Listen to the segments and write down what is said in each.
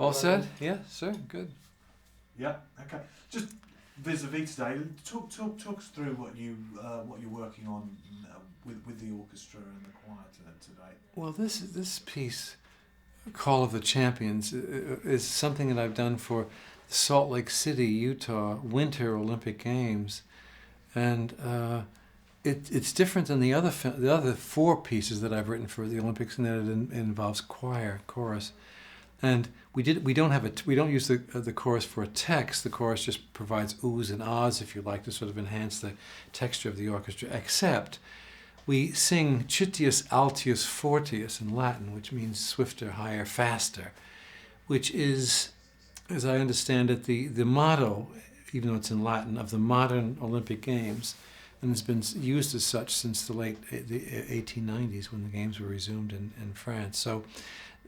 All set? Yeah, sir. Good. Yeah. Okay. Just vis-a-vis today. Talk us through what you're working on with the orchestra and the choir today. Well, this piece, Call of the Champions, is something that I've done for the Salt Lake City, Utah Winter Olympic Games, and it's different than the other four pieces that I've written for the Olympics, in that it involves chorus. And we don't use the chorus for a text. The chorus just provides oohs and ahs, if you like, to sort of enhance the texture of the orchestra. Except we sing Citius Altius Fortius in Latin, which means swifter, higher, faster, which is, as I understand it, the motto, even though it's in Latin, of the modern Olympic Games, and has been used as such since the late 1890s, when the games were resumed in France. So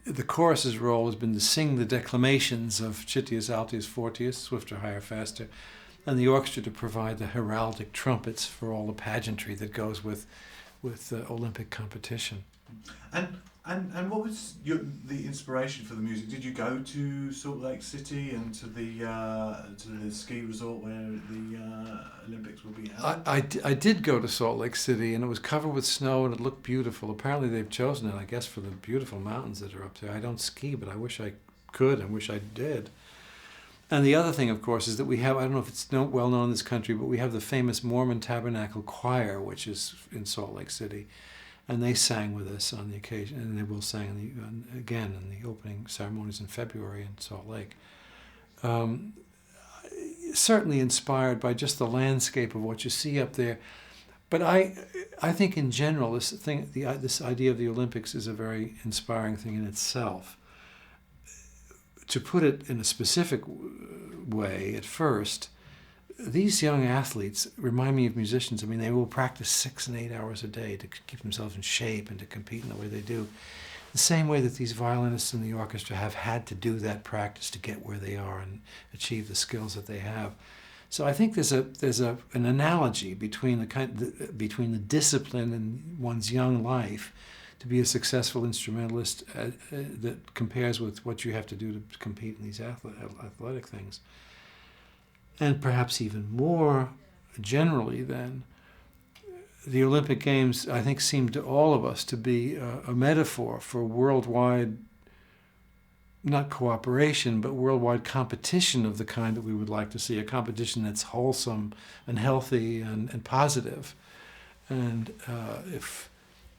the chorus's role has been to sing the declamations of Citius Altius Fortius, swifter, higher, faster, and the orchestra to provide the heraldic trumpets for all the pageantry that goes with Olympic competition. And what was the inspiration for the music? Did you go to Salt Lake City and to the ski resort where the Olympics will be held? I did go to Salt Lake City, and it was covered with snow, and it looked beautiful. Apparently they've chosen it, I guess, for the beautiful mountains that are up there. I don't ski, but I wish I could. I wish I did. And the other thing, of course, is that we have, I don't know if it's well known in this country, but we have the famous Mormon Tabernacle Choir, which is in Salt Lake City. And they sang with us on the occasion, and they will sing again in the opening ceremonies in February in Salt Lake. Certainly inspired by just the landscape of what you see up there. But I think in general, this idea of the Olympics is a very inspiring thing in itself. To put it in a specific way, at first, these young athletes remind me of musicians. I mean, they will practice 6 and 8 hours a day to keep themselves in shape and to compete in the way they do. The same way that these violinists in the orchestra have had to do that practice to get where they are and achieve the skills that they have. So I think there's an analogy between the discipline in one's young life to be a successful instrumentalist that compares with what you have to do to compete in these athletic things. And perhaps even more generally then, the Olympic Games, I think, seem to all of us to be a metaphor for worldwide, not cooperation, but worldwide competition of the kind that we would like to see, a competition that's wholesome and healthy and positive. And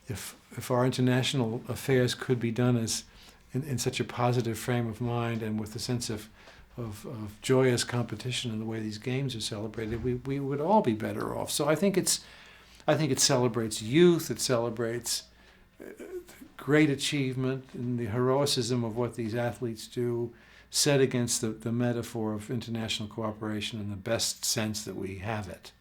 if our international affairs could be done as in such a positive frame of mind and with a sense of joyous competition in the way these games are celebrated, we would all be better off. So I think it celebrates youth, it celebrates great achievement and the heroicism of what these athletes do, set against the metaphor of international cooperation in the best sense that we have it.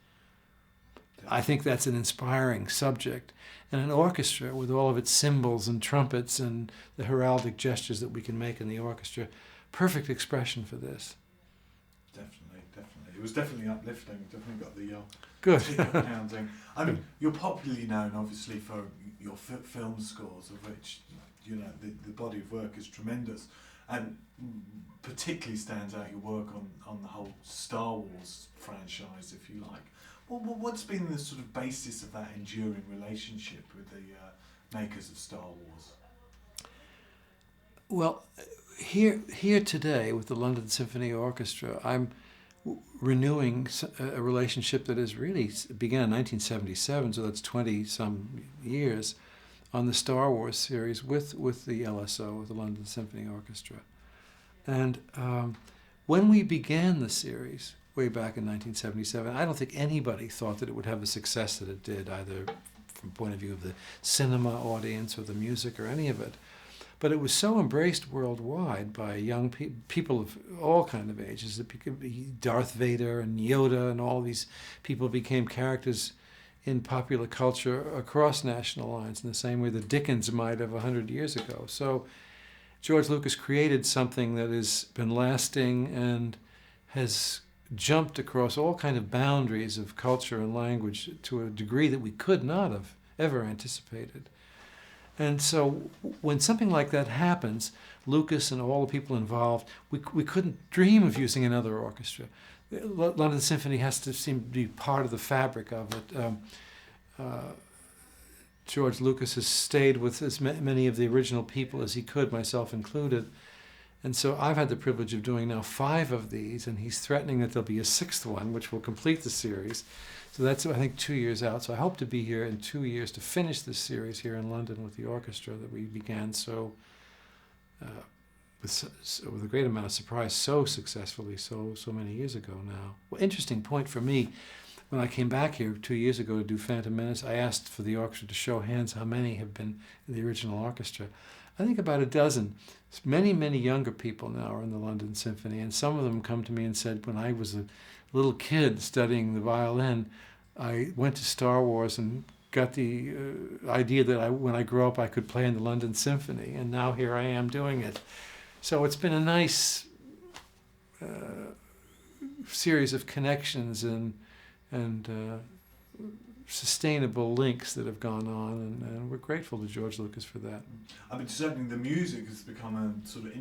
I think that's an inspiring subject. And an orchestra with all of its cymbals and trumpets and the heraldic gestures that we can make in the orchestra, perfect expression for this. Definitely. It was definitely uplifting. Definitely got the good ticket pounding. I mean, you're popularly known, obviously, for your film scores, of which the body of work is tremendous, and particularly stands out your work on the whole Star Wars franchise, if you like. What's been the sort of basis of that enduring relationship with the makers of Star Wars? Well, here today with the London Symphony Orchestra, I'm renewing a relationship that has really began in 1977, so that's 20-some years, on the Star Wars series with the LSO, with the London Symphony Orchestra. And when we began the series, way back in 1977, I don't think anybody thought that it would have the success that it did, either from the point of view of the cinema audience or the music or any of it. But it was so embraced worldwide by young people of all kind of ages that Darth Vader and Yoda and all these people became characters in popular culture across national lines in the same way that Dickens might have 100 years ago. So George Lucas created something that has been lasting and has jumped across all kind of boundaries of culture and language to a degree that we could not have ever anticipated. And so when something like that happens, Lucas and all the people involved, we couldn't dream of using another orchestra. London Symphony has to seem to be part of the fabric of it. George Lucas has stayed with as many of the original people as he could, myself included. And so I've had the privilege of doing now 5 of these, and he's threatening that there'll be a 6th one, which will complete the series. So that's, I think, 2 years out. So I hope to be here in 2 years to finish this series here in London with the orchestra that we began with a great amount of surprise so successfully so many years ago now. Well, interesting point for me, when I came back here 2 years ago to do Phantom Menace, I asked for the orchestra to show hands how many have been in the original orchestra. I think about a dozen. Many, many younger people now are in the London Symphony, and some of them come to me and said, when I was a little kid studying the violin, I went to Star Wars and got the idea that when I grow up I could play in the London Symphony, and now here I am doing it. So it's been a nice series of connections and sustainable links that have gone on, and we're grateful to George Lucas for that. I mean, certainly the music has become a sort of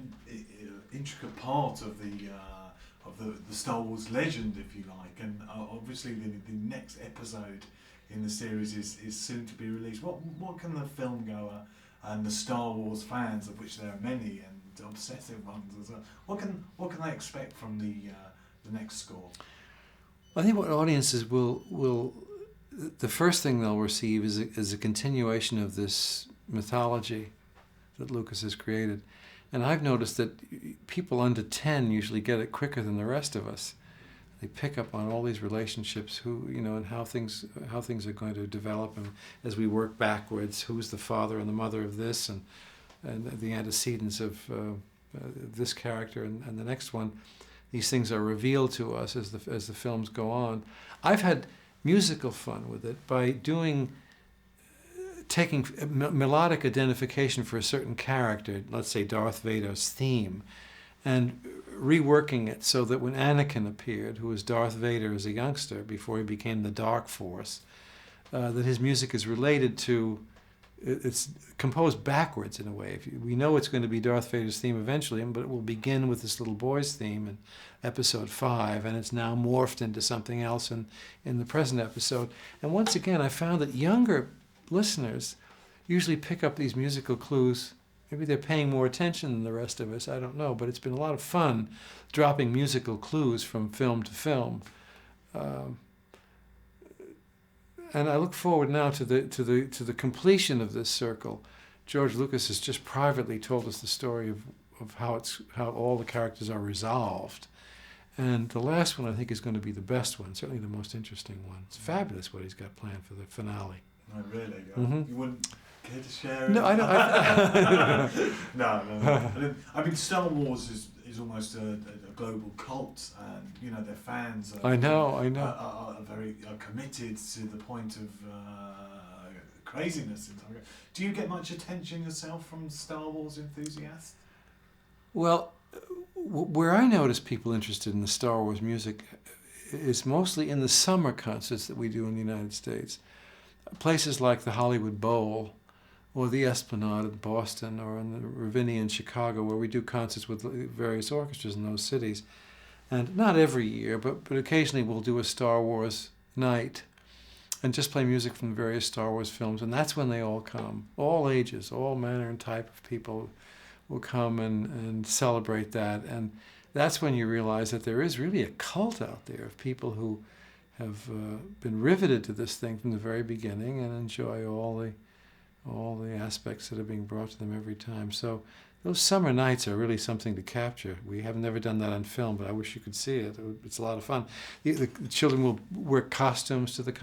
intricate part of the Star Wars legend, if you like, and obviously the next episode in the series is soon to be released. What can the film goer and the Star Wars fans, of which there are many and obsessive ones as well, what can they expect from the next score? I think what audiences will the first thing they'll receive is a continuation of this mythology that Lucas has created. And I've noticed that people under 10 usually get it quicker than the rest of us. They pick up on all these relationships, and how things are going to develop, and as we work backwards, who's the father and the mother of this, and the antecedents of this character and the next one. These things are revealed to us as the films go on. I've had musical fun with it by taking melodic identification for a certain character, let's say Darth Vader's theme, and reworking it so that when Anakin appeared, who was Darth Vader as a youngster before he became the Dark Force, that his music is related to, it's composed backwards in a way. We know it's going to be Darth Vader's theme eventually, but it will begin with this little boy's theme in episode 5, and it's now morphed into something else in the present episode. And once again, I found that younger listeners usually pick up these musical clues. Maybe they're paying more attention than the rest of us, I don't know, but it's been a lot of fun dropping musical clues from film to film. And I look forward now to the completion of this circle. George Lucas has just privately told us the story of how all the characters are resolved. And the last one, I think, is going to be the best one, certainly the most interesting one. It's fabulous what he's got planned for the finale. Oh, really? Mm-hmm. You wouldn't care to share it? No, I don't. No. I mean, Star Wars is almost a global cult, and their fans are, I know. are very committed to the point of craziness. Do you get much attention yourself from Star Wars enthusiasts? Well, where I notice people interested in the Star Wars music is mostly in the summer concerts that we do in the United States. Places like the Hollywood Bowl or the Esplanade in Boston or in the Ravinia in Chicago, where we do concerts with various orchestras in those cities. And not every year, but occasionally we'll do a Star Wars night and just play music from various Star Wars films. And that's when they all come. All ages, all manner and type of people will come and celebrate that. And that's when you realize that there is really a cult out there of people who have been riveted to this thing from the very beginning and enjoy all the aspects that are being brought to them every time. So those summer nights are really something to capture. We have never done that on film, but I wish you could see it. It's a lot of fun. The children will wear costumes to the